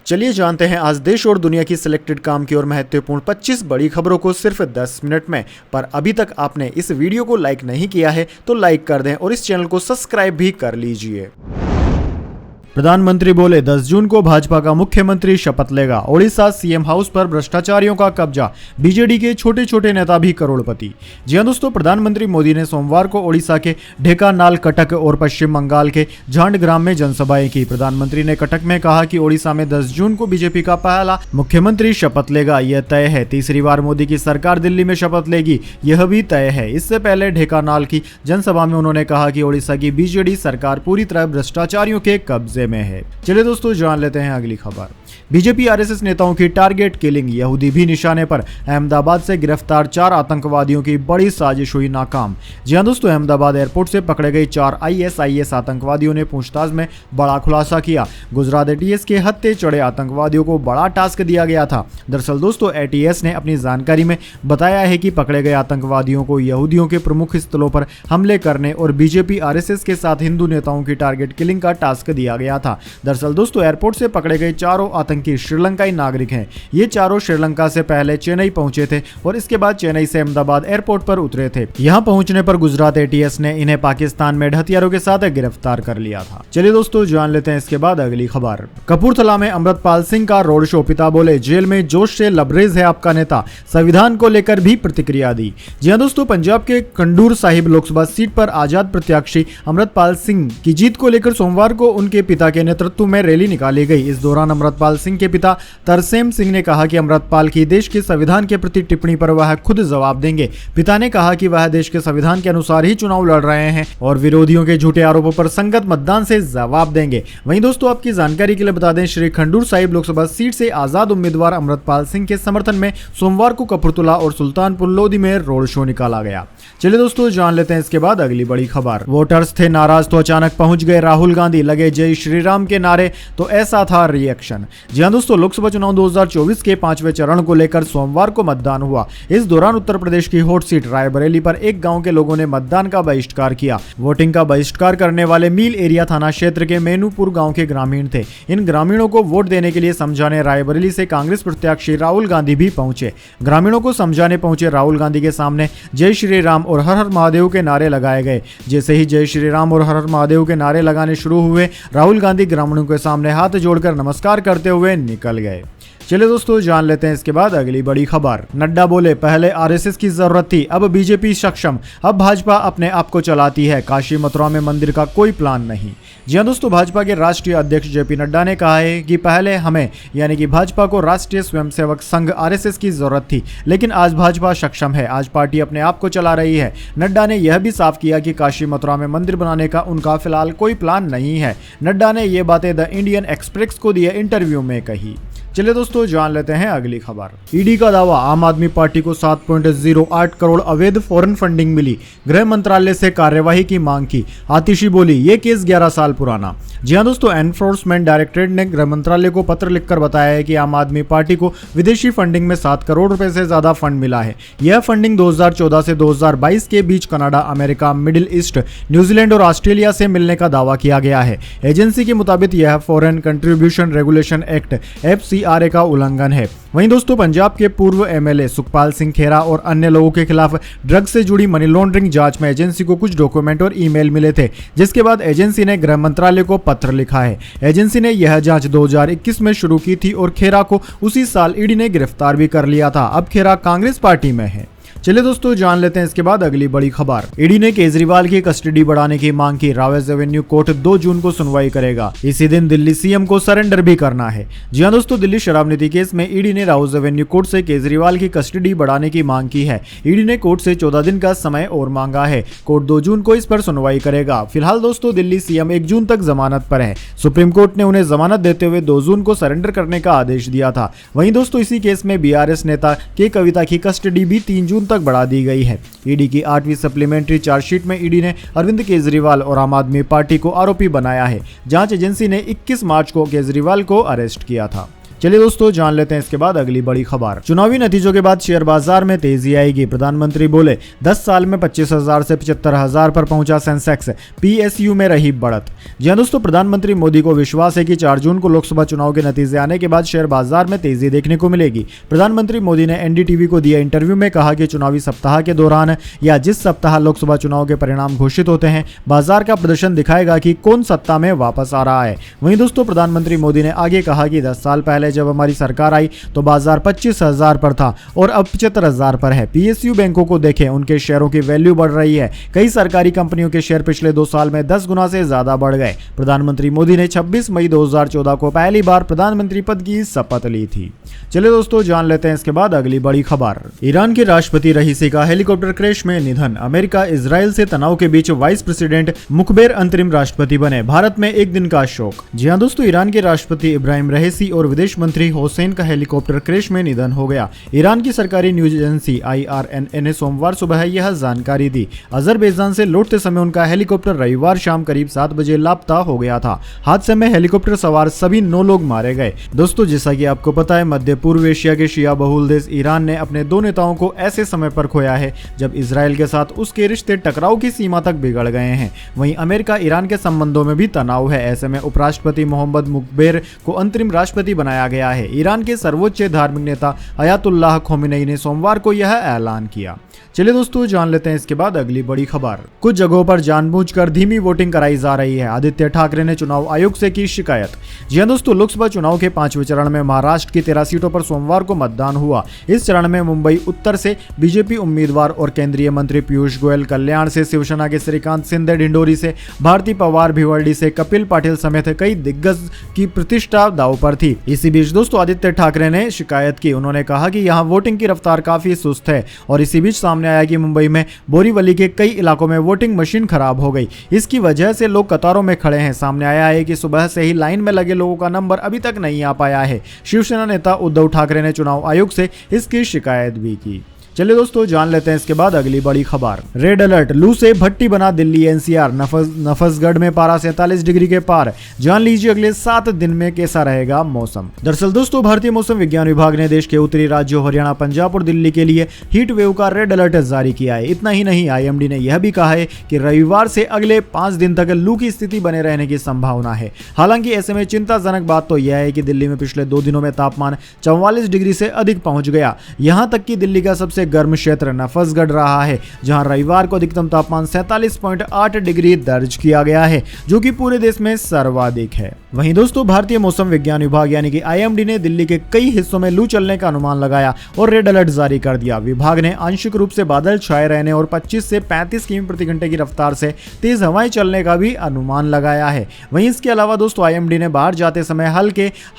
चलिए जानते हैं आज देश और दुनिया की सिलेक्टेड काम की और महत्वपूर्ण 25 बड़ी खबरों को सिर्फ 10 मिनट में। पर अभी तक आपने इस वीडियो को लाइक नहीं किया है तो लाइक कर दें और इस चैनल को सब्सक्राइब भी कर लीजिए। प्रधानमंत्री बोले 10 जून को भाजपा का मुख्यमंत्री शपथ लेगा। ओडिशा सीएम हाउस पर भ्रष्टाचारियों का कब्जा, बीजेडी के छोटे छोटे नेता भी करोड़पति। जी हां दोस्तों, प्रधानमंत्री मोदी ने सोमवार को ओडिशा के ढेंकानाल, कटक और पश्चिम बंगाल के झांडग्राम में जनसभाएं की। प्रधानमंत्री ने कटक में कहा कि ओडिशा में 10 जून को बीजेपी का पहला मुख्यमंत्री शपथ लेगा। यह तय है। तीसरी बार मोदी की सरकार दिल्ली में शपथ लेगी, यह भी तय है। इससे पहले ढेंकानाल की जनसभा में उन्होंने कहा कि ओडिशा की बीजेडी सरकार पूरी तरह भ्रष्टाचारियों के कब्जे में है। चलिए दोस्तों जान लेते हैं अगली खबर। बीजेपी आरएसएस नेताओं की टारगेट किलिंग, यहूदी भी निशाने पर। अहमदाबाद से गिरफ्तार 4 आतंकवादियों की बड़ी साजिश हुई नाकाम। जी हां दोस्तों, अहमदाबाद एयरपोर्ट से पकड़े गए 4 आईएसआईएस आतंकवादियों ने पूछताछ में बड़ा खुलासा किया। गुजरात एटीएस के हत्थे चढ़े आतंकवादियों को बड़ा टास्क दिया गया था। दरअसल दोस्तों, एटीएस ने अपनी जानकारी में बताया है कि पकड़े गए आतंकवादियों को यहूदियों के प्रमुख स्थलों पर हमले करने और बीजेपी आरएसएस के साथ हिंदू नेताओं की टारगेट किलिंग का टास्क दिया गया था। दरअसल दोस्तों, एयरपोर्ट से पकड़े गए 4 आतंकी श्रीलंकाई नागरिक हैं। ये चारों श्रीलंका से पहले चेन्नई पहुंचे थे और इसके बाद चेन्नई से अहमदाबाद एयरपोर्ट पर उतरे थे। यहां पहुंचने पर गुजरात एटीएस ने इन्हें पाकिस्तान में हथियारों के साथ गिरफ्तार कर लिया था। चलिए दोस्तों जान लेते हैं इसके बाद अगली खबर। कपूरथला में अमृतपाल सिंह का रोड शो, पिता बोले जेल में जोश से लबरेज है आपका नेता। संविधान को लेकर भी प्रतिक्रिया दी। जी हां दोस्तों, पंजाब के खंडूर साहिब लोकसभा सीट पर आजाद प्रत्याशी अमृतपाल सिंह की जीत को लेकर सोमवार को उनके पिता के नेतृत्व में रैली निकाली गई। इस दौरान अमृतपाल सिंह के पिता तरसेम सिंह ने कहा कि अमृतपाल की देश के संविधान के प्रति टिप्पणी पर वह खुद जवाब देंगे। पिता ने कहा कि वह देश के संविधान के अनुसार ही चुनाव लड़ रहे हैं और विरोधियों के झूठे आरोपों पर संगत मतदान से जवाब देंगे। वहीं दोस्तों, आपकी जानकारी के लिए बता दें, श्री खंडूर साहिब लोकसभा सीट से आजाद उम्मीदवार अमृतपाल सिंह के समर्थन में सोमवार को कपूरथला और सुल्तानपुर लोधी में रोड शो निकाला गया। चलिए दोस्तों जान लेते हैं इसके बाद अगली बड़ी खबर। वोटर्स थे नाराज तो अचानक पहुंच गए राहुल गांधी, लगे जय श्री राम के नारे तो ऐसा था रिएक्शन। जी हां दोस्तों, लोकसभा चुनाव 2024 के 5वें चरण को लेकर सोमवार को मतदान हुआ। इस दौरान उत्तर प्रदेश की हॉट सीट रायबरेली पर एक गांव के लोगों ने मतदान का बहिष्कार किया। वोटिंग का बहिष्कार करने वाले मील एरिया थाना क्षेत्र के मेनूपुर गांव के ग्रामीण थे। इन ग्रामीणों को वोट देने के लिए समझाने रायबरेली से कांग्रेस प्रत्याशी राहुल गांधी भी पहुंचे। ग्रामीणों को समझाने पहुंचे राहुल गांधी के सामने जय श्री राम और हर हर महादेव के नारे लगाए गए। जैसे ही जय श्री राम और हर हर महादेव के नारे लगाने शुरू हुए, राहुल गांधी ग्रामीणों के सामने हाथ जोड़कर नमस्कार करते हुए निकल गए। चलिए दोस्तों जान लेते हैं इसके बाद अगली बड़ी खबर। नड्डा बोले पहले आरएसएस की जरूरत थी, अब बीजेपी सक्षम, अब भाजपा अपने आप को चलाती है। काशी मथुरा में मंदिर का कोई प्लान नहीं। जी हां दोस्तों, भाजपा के राष्ट्रीय अध्यक्ष जेपी नड्डा ने कहा है कि पहले हमें यानी कि भाजपा को राष्ट्रीय स्वयंसेवक संघ आरएसएस की जरूरत थी, लेकिन आज भाजपा सक्षम है, आज पार्टी अपने आप को चला रही है। नड्डा ने यह भी साफ किया कि काशी मथुरा में मंदिर बनाने का उनका फिलहाल कोई प्लान नहीं है। नड्डा ने ये बातें द इंडियन एक्सप्रेस को दिए इंटरव्यू में कही। चलिए दोस्तों जान लेते हैं अगली खबर। ईडी का दावा, आम आदमी पार्टी को 7.08 करोड़ अवैध फॉरेन फंडिंग मिली, गृह मंत्रालय से कार्यवाही की मांग की। आतिशी बोली ये केस 11 साल पुराना। जी हां दोस्तों, एनफोर्समेंट डायरेक्टरेट ने गृह मंत्रालय को पत्र लिखकर बताया है कि आम आदमी पार्टी को विदेशी फंडिंग में 7 करोड़ रुपए से ज्यादा फंड मिला है। यह फंडिंग 2014 से 2022 के बीच Canada, America, Middle East, New Zealand और ऑस्ट्रेलिया से मिलने का दावा किया गया है। एजेंसी के मुताबिक यह foreign contribution regulation act FCRA का उल्लंघन है। वहीं दोस्तों, पंजाब के पूर्व एमएलए सुखपाल सिंह खेरा और अन्य लोगों के खिलाफ ड्रग्स से जुड़ी मनी लॉन्ड्रिंग जांच में एजेंसी को कुछ डॉक्यूमेंट और ईमेल मिले थे, जिसके बाद एजेंसी ने गृह मंत्रालय को पत्र लिखा है। एजेंसी ने यह जांच 2021 में शुरू की थी और खेरा को उसी साल ईडी ने गिरफ्तार भी कर लिया था। अब खेरा कांग्रेस पार्टी में है। चलिए दोस्तों जान लेते हैं इसके बाद अगली बड़ी खबर। ईडी ने केजरीवाल की कस्टडी बढ़ाने की मांग की। रावेज एवेन्यू कोर्ट 2 जून को सुनवाई करेगा। इसी दिन दिल्ली सीएम को सरेंडर भी करना है। जी हां दोस्तों, दिल्ली शराब नीति केस में ईडी ने रावेज एवेन्यू कोर्ट से केजरीवाल की कस्टडी बढ़ाने की मांग की है। ईडी ने कोर्ट से 14 दिन का समय और मांगा है। कोर्ट 2 जून को इस पर सुनवाई करेगा। फिलहाल दोस्तों, दिल्ली सीएम 1 जून तक जमानत पर है। सुप्रीम कोर्ट ने उन्हें जमानत देते हुए 2 जून को सरेंडर करने का आदेश दिया था। वहीं दोस्तों, इसी केस में बीआरएस नेता के कविता की कस्टडी भी 3 जून तक बढ़ा दी गई है। ईडी की 8वीं सप्लीमेंट्री चार्जशीट में ईडी ने अरविंद केजरीवाल और आम आदमी पार्टी को आरोपी बनाया है। जांच एजेंसी ने 21 मार्च को केजरीवाल को अरेस्ट किया था। चलिए दोस्तों जान लेते हैं इसके बाद अगली बड़ी खबर। चुनावी नतीजों के बाद शेयर बाजार में तेजी आएगी, प्रधानमंत्री बोले। 10 साल में 25,000 से 75,000 पर पहुंचा सेंसेक्स, पीएसयू में रही बढ़त। जी हां दोस्तों, प्रधानमंत्री मोदी को विश्वास है कि 4 जून को लोकसभा चुनाव के नतीजे आने के बाद शेयर बाजार में तेजी देखने को मिलेगी। प्रधानमंत्री मोदी ने एनडीटीवी को दिए इंटरव्यू में कहा कि चुनावी सप्ताह के दौरान या जिस सप्ताह लोकसभा चुनाव के परिणाम घोषित होते हैं, बाजार का प्रदर्शन दिखाएगा कि कौन सत्ता में वापस आ रहा है। वहीं दोस्तों प्रधानमंत्री मोदी ने आगे कहा कि 10 साल पहले जब हमारी सरकार आई तो बाजार 25,000 पर था और अब 75,000 पर है। पीएसयू बैंकों को देखें, उनके शेयरों की वैल्यू बढ़ रही है। कई सरकारी कंपनियों के शेयर पिछले 2 साल में 10 गुना से ज्यादा बढ़ गए। प्रधानमंत्री मोदी ने 26 मई 2014 को पहली बार प्रधानमंत्री पद की शपथ ली थी। चलिए दोस्तों जान लेते हैं इसके बाद अगली बड़ी खबर। ईरान के राष्ट्रपति रईसी का हेलीकॉप्टर क्रैश में निधन। अमेरिका इजराइल से तनाव के बीच वाइस प्रेसिडेंट मुखबिर अंतरिम राष्ट्रपति बने, भारत में एक दिन का शोक। जी हां दोस्तों, ईरान के राष्ट्रपति इब्राहिम रईसी और विदेश मंत्री हुसैन का हेलीकॉप्टर क्रैश में निधन हो गया। ईरान की सरकारी न्यूज एजेंसी IRNA ने सोमवार सुबह यह जानकारी दी। अजरबैजान से लौटते समय उनका हेलीकॉप्टर रविवार शाम करीब 7 बजे लापता हो गया था। हादसे में हेलीकॉप्टर सवार सभी 9 लोग मारे गए। दोस्तों जैसा कि आपको पता है, मध्य पूर्व एशिया के शिया बहुल देश ईरान ने अपने 2 नेताओं को ऐसे समय पर खोया है जब इजराइल के साथ उसके रिश्ते टकराव की सीमा तक बिगड़ गए हैं। वहीं अमेरिका ईरान के संबंधों में भी तनाव है। ऐसे में उपराष्ट्रपति मोहम्मद मुखबिर को अंतरिम राष्ट्रपति बनाया गया है। ईरान के सर्वोच्च धार्मिक नेता अयातुल्लाह खोमेनी ने सोमवार को यह ऐलान किया। चलिए दोस्तों जान लेते हैं इसके बाद अगली बड़ी खबर। कुछ जगहों पर जानबूझकर धीमी वोटिंग कराई जा रही है, आदित्य ठाकरे ने चुनाव आयोग से की शिकायत। जी हां दोस्तों, लोकसभा चुनाव के 5वें चरण में महाराष्ट्र की 13 सीटों पर सोमवार को मतदान हुआ। इस चरण में मुंबई उत्तर से बीजेपी उम्मीदवार और केंद्रीय मंत्री पीयूष गोयल, कल्याण से शिवसेना के श्रीकांत शिंदे, डिंडोरी से भारती पवार, भिवंडी से कपिल पाटिल समेत कई दिग्गज की प्रतिष्ठा दांव पर थी। इसी बीच दोस्तों आदित्य ठाकरे ने शिकायत की। उन्होंने कहा कि यहाँ वोटिंग की रफ्तार काफी सुस्त है और इसी बीच सामने आया कि मुंबई में बोरीवली के कई इलाकों में वोटिंग मशीन खराब हो गई। इसकी वजह से लोग कतारों में खड़े हैं। सामने आया है कि सुबह से ही लाइन में लगे लोगों का नंबर अभी तक नहीं आ पाया है। शिवसेना नेता उद्धव ठाकरे ने चुनाव आयोग से इसकी शिकायत भी की। चलिए दोस्तों जान लेते हैं इसके बाद अगली बड़ी खबर। रेड अलर्ट, लू से भट्टी बना दिल्ली एनसीआर, नफसगढ़ में पारा 47 डिग्री के पार। जान लीजिए अगले 7 दिन में कैसा रहेगा मौसम। दरअसल दोस्तों भारतीय मौसम विज्ञान विभाग ने देश के उत्तरी राज्यों हरियाणा, पंजाब और दिल्ली के लिए हीट वेव का रेड अलर्ट जारी किया है। इतना ही नहीं, IMD ने यह भी कहा है कि रविवार से अगले 5 दिन तक लू की स्थिति बने रहने की संभावना है। हालांकि ऐसे में चिंताजनक बात तो यह है कि दिल्ली में पिछले 2 दिनों में तापमान 44 डिग्री से अधिक पहुंच गया। यहां तक कि दिल्ली का सबसे गर्म क्षेत्र नफसगढ़ रहा है, जहां रविवार को अधिकतम तापमान 47.8 डिग्री दर्ज किया गया है, जो कि पूरे देश में सर्वाधिक है। वहीं दोस्तों भारतीय मौसम विज्ञान विभाग यानी कि IMD ने दिल्ली के कई हिस्सों में लू चलने का अनुमान लगाया और रेड अलर्ट जारी कर दिया। विभाग ने आंशिक रूप से बादल छाए रहने और 25 से 35 किमी प्रति घंटे की रफ्तार से तेज हवाएं चलने का भी अनुमान लगाया है। वहीं इसके अलावा दोस्तों IMD ने बाहर जाते समय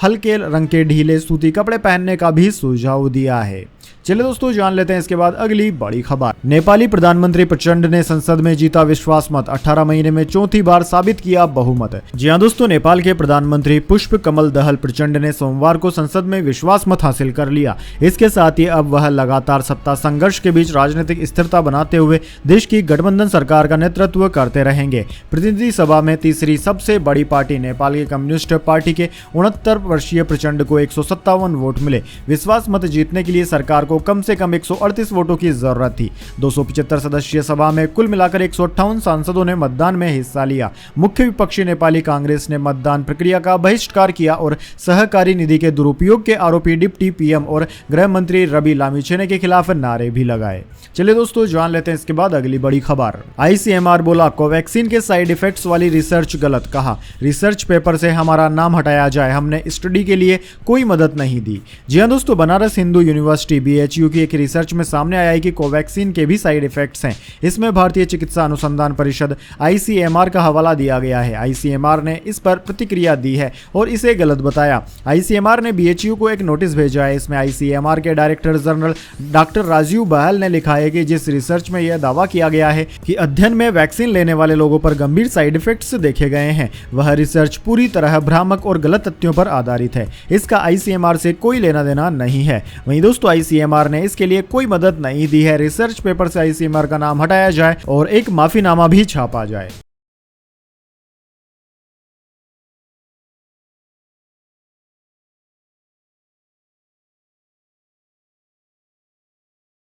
हल्के रंग के ढीले सूती कपड़े पहनने का भी सुझाव दिया है। चलिए दोस्तों जान लेते हैं इसके बाद अगली बड़ी खबर। नेपाली प्रधानमंत्री प्रचंड ने संसद में जीता विश्वास मत, 18 महीने में 4थी बार साबित किया बहुमत। जी हां दोस्तों, नेपाल के प्रधानमंत्री पुष्प कमल दहल प्रचंड ने सोमवार को संसद में विश्वास मत हासिल कर लिया। इसके साथ ही अब वह लगातार सत्ता संघर्ष के बीच राजनीतिक स्थिरता बनाते हुए देश की गठबंधन सरकार का नेतृत्व करते रहेंगे। प्रतिनिधि सभा में तीसरी सबसे बड़ी पार्टी नेपाल की कम्युनिस्ट पार्टी के 69 वर्षीय प्रचंड को 157 वोट मिले। विश्वास मत जीतने के लिए सरकार को कम से कम 138 वोटों की जरूरत थी। 275 सदस्यीय सभा में कुल मिलाकर 158 सांसदों ने मतदान में हिस्सा लिया। मुख्य विपक्षी नेपाली कांग्रेस ने मतदान प्रक्रिया का बहिष्कार किया और सहकारी निधि के दुरुपयोग के आरोपी डिप्टी PM और गृह मंत्री रवि लामिछेने के खिलाफ नारे भी लगाए। चलिए दोस्तों जान लेते हैं इसके बाद अगली बड़ी खबर। ICMR बोला कोवैक्सीन के साइड इफेक्ट्स वाली रिसर्च गलत। कहा रिसर्च पेपर से हमारा नाम हटाया जाए, हमने स्टडी के लिए कोई मदद नहीं दी। जी हां दोस्तों, बनारस हिंदू यूनिवर्सिटी BHU की एक रिसर्च में सामने आया है कि कोवैक्सीन के भी साइड इफेक्ट्स हैं। इसमें भारतीय चिकित्सा अनुसंधान परिषद ICMR का हवाला दिया गया है। ICMR ने इस पर प्रतिक्रिया दी है और इसे गलत बताया। ICMR ने BHU को एक नोटिस भेजा है। इसमें ICMR के डायरेक्टर जनरल डॉक्टर राजीव बहल ने लिखा है कि जिस रिसर्च में यह दावा किया गया है कि अध्ययन में वैक्सीन लेने वाले लोगों पर गंभीर साइड इफेक्ट्स देखे गए हैं, वह रिसर्च पूरी तरह भ्रामक और गलत तथ्यों पर आधारित है। इसका ICMR से कोई लेना देना नहीं है। वहीं दोस्तों ICMR ने इसके लिए कोई मदद नहीं दी है। रिसर्च पेपर से ICMR का नाम हटाया जाए और एक माफीनामा भी छापा जाए।